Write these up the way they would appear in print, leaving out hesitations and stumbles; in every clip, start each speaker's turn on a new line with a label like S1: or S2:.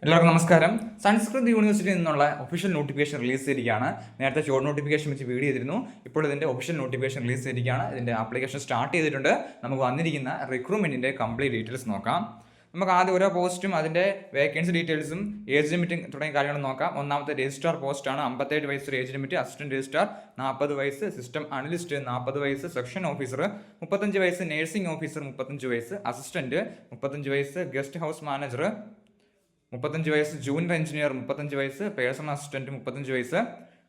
S1: എല്ലാവർക്കും നമസ്കാരം. സംസ്കൃത് യൂണിവേഴ്സിറ്റിയിൽ നിന്നുള്ള ഒഫീഷ്യൽ നോട്ടിഫിക്കേഷൻ റിലീസ് ചെയ്തിരിക്കുകയാണ്. നേരത്തെ ഷോർട്ട് നോട്ടിഫിക്കേഷൻ വെച്ച് വീഡിയോ ചെയ്തിരുന്നു. ഇപ്പോൾ ഇതിൻ്റെ ഒഫീഷ്യൽ നോട്ടിഫിക്കേഷൻ റിലീസ് ചെയ്തിരിക്കുകയാണ്. ഇതിൻ്റെ ആപ്ലിക്കേഷൻ സ്റ്റാർട്ട് ചെയ്തിട്ടുണ്ട്. നമുക്ക് വന്നിരിക്കുന്ന റിക്രൂട്ട്മെൻറ്റിൻ്റെ കംപ്ലീറ്റ് ഡീറ്റെയിൽസ് നോക്കാം. നമുക്ക് ആദ്യം ഓരോ പോസ്റ്റും അതിൻ്റെ വേക്കൻസി ഡീറ്റെയിൽസും ഏജ് ലിമിറ്റും തുടങ്ങിയ കാര്യങ്ങൾ നോക്കാം. ഒന്നാമത്തെ രജിസ്ട്രാർ പോസ്റ്റാണ്. 57 വയസ്സ് ഏജ് ലിമിറ്റ്. അസിസ്റ്റന്റ് രജിസ്ട്രാർ 40 വയസ്സ്. സിസ്റ്റം അനലിസ്റ്റ് 40 വയസ്സ്. സെക്ഷൻ ഓഫീസർ 35 വയസ്സ്. നഴ്സിംഗ് ഓഫീസർ 35 വയസ്സ്. അസിസ്റ്റന്റ് 35 വയസ്സ്. ഗസ്റ്റ് ഹൗസ് മാനേജർ 35 വയസ്സ്. ജൂനിയർ എഞ്ചിനീയർ 35 വയസ്സ്. പേഴ്സണൽ അസിസ്റ്റന്റ് 35 വയസ്സ്.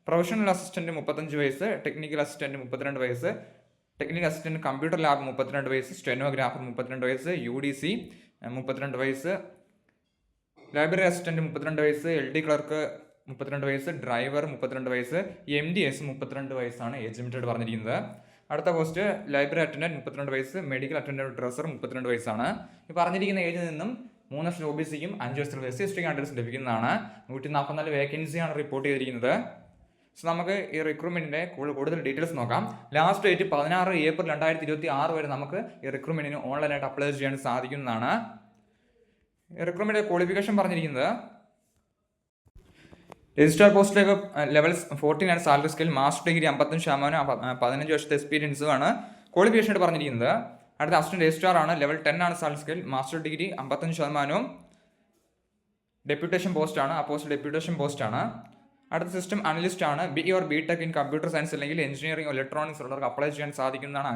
S1: പ്രൊഫഷണൽ അസിസ്റ്റന്റ് 35 വയസ്സ്. ടെക്നിക്കൽ അസിസ്റ്റന്റ് 32 വയസ്സ്. ടെക്നിക്കൽ അസിസ്റ്റന്റ് കമ്പ്യൂട്ടർ ലാബ് 32 വയസ്സ്. സ്റ്റെനോഗ്രാഫർ 32 വയസ്സ്. UDC 32 വയസ്സ്. ലൈബ്രറി അസിസ്റ്റന്റ് 32 വയസ്സ്. LD ക്ലർക്ക് 32 വയസ്സ്. ഡ്രൈവർ 32 വയസ്സ്. MDS 32 വയസ്സാണ് ഏജ് ലിമിറ്റഡ് പറഞ്ഞിരിക്കുന്നത്. അടുത്ത പോസ്റ്റ് ലൈബ്രറി അറ്റൻഡന്റ് 32 വയസ്സ്. മെഡിക്കൽ അറ്റൻഡന്റ് ഡ്രസ്സർ 32 വയസ്സാണ്. ഈ പറഞ്ഞിരിക്കുന്ന ഏജിൽ നിന്നും 3 വർഷം OBCക്കും 5 വർഷത്തിൽ SC/ST കാൻഡിഡേറ്റ്സ് ലഭിക്കുന്നതാണ്. 144 വേക്കൻസിയാണ് റിപ്പോർട്ട് ചെയ്തിരിക്കുന്നത്. സോ നമുക്ക് ഈ റിക്രൂട്ട്മെന്റിന്റെ കൂടുതൽ ഡീറ്റെയിൽസ് നോക്കാം. ലാസ്റ്റ് ഡേറ്റ് 16 ഏപ്രിൽ 2026 വരെ നമുക്ക് ഈ റിക്രൂട്ട്മെന്റിന് ഓൺലൈനായിട്ട് അപ്ലൈ ചെയ്യാൻ സാധിക്കുന്നതാണ്. റിക്രൂട്ട്മെന്റ് ക്വാളിഫിക്കേഷൻ പറഞ്ഞിരിക്കുന്നത് രജിസ്ട്രാർ പോസ്റ്റിലേക്ക് ലെവൽ 14 ആണ് സാലറി സ്കെയിൽ. മാസ്റ്റർ ഡിഗ്രി 55%, 15 വർഷത്തെ എക്സ്പീരിയൻസും ആണ് ക്വാളിഫിക്കേഷൻ ആയിട്ട് പറഞ്ഞിരിക്കുന്നത്. അടുത്ത അസിസ്റ്റന്റ് രജിസ്ട്രാർ ആണ്. ലെവൽ 10 ആണ് salary scale. Master degree 55%. Deputation post ആണ്. ആ പോസ്റ്റ് ഡെപ്യൂട്ടേഷൻ പോസ്റ്റ് ആണ്. അടുത്ത സിസ്റ്റം അനലിസ്റ്റ് ആണ്. BE or BTech in computer science അല്ലെങ്കിൽ എഞ്ചിനീയറിംഗ് ഇലക്ട്രോണിക്സ് ഉള്ളവർക്ക് അപ്ലൈ ചെയ്യാൻ സാധിക്കുന്നതാണ്.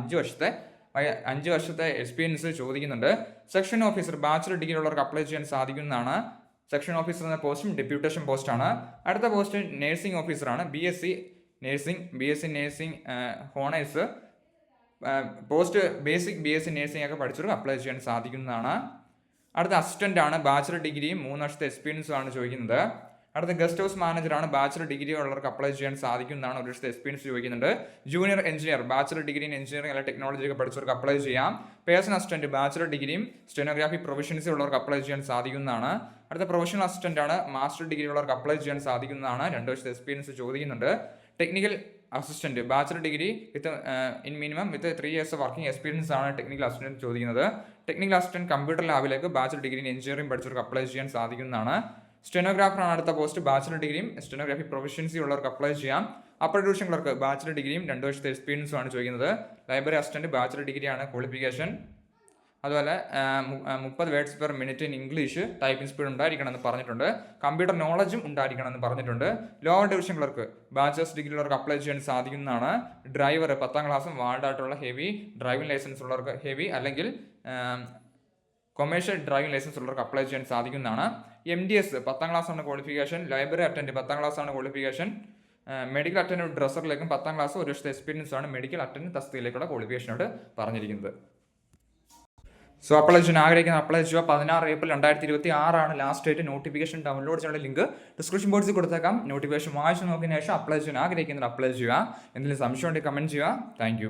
S1: 5 വർഷത്തെ എക്സ്പീരിയൻസ് ചോദിക്കുന്നുണ്ട്. സെക്ഷൻ ഓഫീസർ ബാച്ചിലർ ഡിഗ്രി ഉള്ളവർക്ക് അപ്ലൈ ചെയ്യാൻ സാധിക്കുന്നതാണ്. സെക്ഷൻ ഓഫീസർ എന്ന പോസ്റ്റും ഡെപ്യൂട്ടേഷൻ പോസ്റ്റാണ്. അടുത്ത പോസ്റ്റ് നഴ്സിംഗ് ഓഫീസറാണ്. BSc nursing honours post basic BSc nursing ഒക്കെ പഠിച്ചവർക്ക് അപ്ലൈ ചെയ്യാൻ സാധിക്കുന്നതാണ്. അടുത്ത അസിസ്റ്റന്റ് ആണ്. ബാച്ചിലർ ഡിഗ്രിയും 3 വർഷത്തെ എക്സ്പീരിയൻസും ആണ് ചോദിക്കുന്നത്. അടുത്ത ഗസ്റ്റ് ഹൗസ് മാനേജറാണ്. ബാച്ചിലർ ഡിഗ്രി ഉള്ളവർക്ക് അപ്ലൈ ചെയ്യാൻ സാധിക്കുന്നതാണ്. 1 വർഷത്തെ എക്സ്പീരിയൻസ് ചോദിക്കുന്നുണ്ട്. Junior engineer bachelor degree in engineering അല്ലെങ്കിൽ ടെക്നോളജി ഒക്കെ പഠിച്ചവർക്ക് അപ്ലൈ ചെയ്യാം. പേഴ്സണൽ അസിസ്റ്റന്റ് ബാച്ചിലർ ഡിഗ്രിയും സ്റ്റെനോഗ്രാഫി പ്രൊഫഷൻസി ഉള്ളവർക്ക് അപ്ലൈ ചെയ്യാൻ സാധിക്കുന്നതാണ്. അടുത്ത പ്രൊഫഷണൽ അസിസ്റ്റന്റ് ആണ്. മാസ്റ്റർ ഡിഗ്രി ഉള്ളവർക്ക് അപ്ലൈ ചെയ്യാൻ സാധിക്കുന്നതാണ്. 2 വർഷത്തെ എക്സ്പീരിയൻസ് ചോദിക്കുന്നുണ്ട്. Technical assistant bachelor degree in minimum with 3 years working experience ആണ് ടെക്നിക്കൽ അസിസ്റ്റന്റ് ചോദിക്കുന്നത്. ടെക്നിക്കൽ അസിസ്റ്റന്റ് കമ്പ്യൂട്ടർ ലാബിലേക്ക് ബാച്ചിലർ ഡിഗ്രി ഇൻ എഞ്ചിനീയറിംഗ് പഠിച്ചവർക്ക് അപ്ലൈ ചെയ്യാൻ സാധിക്കുന്നതാണ്. സ്റ്റെനോഗ്രാഫറാണ് അടുത്ത പോസ്റ്റ്. ബാച്ചിലർ ഡിഗ്രിയും സ്റ്റെനോഗ്രാഫി പ്രൊഫഷൻസി ഉള്ളവർക്ക് അപ്ലൈ ചെയ്യാം. അപ്പർ ഡിവിഷൻ ക്ലർക്ക് ബാച്ചിലർ ഡിഗ്രിയും 2 വർഷത്തെ എക്സ്പീരിയൻസും ആണ് ചോദിക്കുന്നത്. ലൈബ്രറി അസിസ്റ്റന്റ് ബാച്ചിലർ ഡിഗ്രിയാണ് ക്വാളിഫിക്കേഷൻ. അതുപോലെ 30 words per minute in English typing speed ഉണ്ടായിരിക്കണം എന്ന് പറഞ്ഞിട്ടുണ്ട്. കമ്പ്യൂട്ടർ നോളജും ഉണ്ടായിരിക്കണം എന്ന് പറഞ്ഞിട്ടുണ്ട്. Lower division clerk bachelor's degree ഉള്ളവർക്ക് അപ്ലൈ ചെയ്യാൻ സാധിക്കുന്നതാണ്. ഡ്രൈവർ 10ാം ക്ലാസ്സും വാൾഡായിട്ടുള്ള ഹെവി ഡ്രൈവിംഗ് ലൈസൻസ് ഉള്ളവർക്ക് ഹെവി അല്ലെങ്കിൽ കൊമേഴ്ഷ്യൽ ഡ്രൈവിംഗ് ലൈസൻസ് ഉള്ളവർക്ക് അപ്ലൈ ചെയ്യാൻ സാധിക്കുന്നതാണ്. MDS 10ാം ക്ലാസ് ആണ് ക്വാളിഫിക്കേഷൻ. ലൈബ്രറി അറ്റൻഡ് 10ാം ക്ലാസ് ആണ് ക്വാളിഫിക്കേഷൻ. മെഡിക്കൽ അറ്റൻഡ് ഡ്രസ്സറിലേക്കും 10ാം ക്ലാസ് 1 വർഷത്തെ എക്സ്പീരിയൻസ് ആണ് മെഡിക്കൽ അറ്റൻഡ് തസ്തികയിലേക്കുള്ള ക്വാളിഫിക്കേഷനോട് പറഞ്ഞിരിക്കുന്നത്. സോ അപ്ലൈ ചെയ്യാൻ ആഗ്രഹിക്കുന്ന അപ്ലൈ ചെയ്യുക. 16 ഏപ്രിൽ 2026 ആണ് ലാസ്റ്റ് ഡേറ്റ്. നോട്ടിഫിക്കേഷൻ ഡൗൺലോഡ് ചെയ്യാനുള്ള ലിങ്ക് ഡിസ്ക്രിപ്ഷൻ ബോക്സിൽ കൊടുത്തേക്കാം. നോട്ടിഫിക്കേഷൻ വായിച്ച് നോക്കിയതിനു ശേഷം അപ്ലൈ ചെയ്യാൻ ആഗ്രഹിക്കുന്നത് അപ്ലൈ ചെയ്യുക. എന്തെങ്കിലും സംശയം ഉണ്ടെങ്കിൽ കമൻറ്റ് ചെയ്യുക. താങ്ക്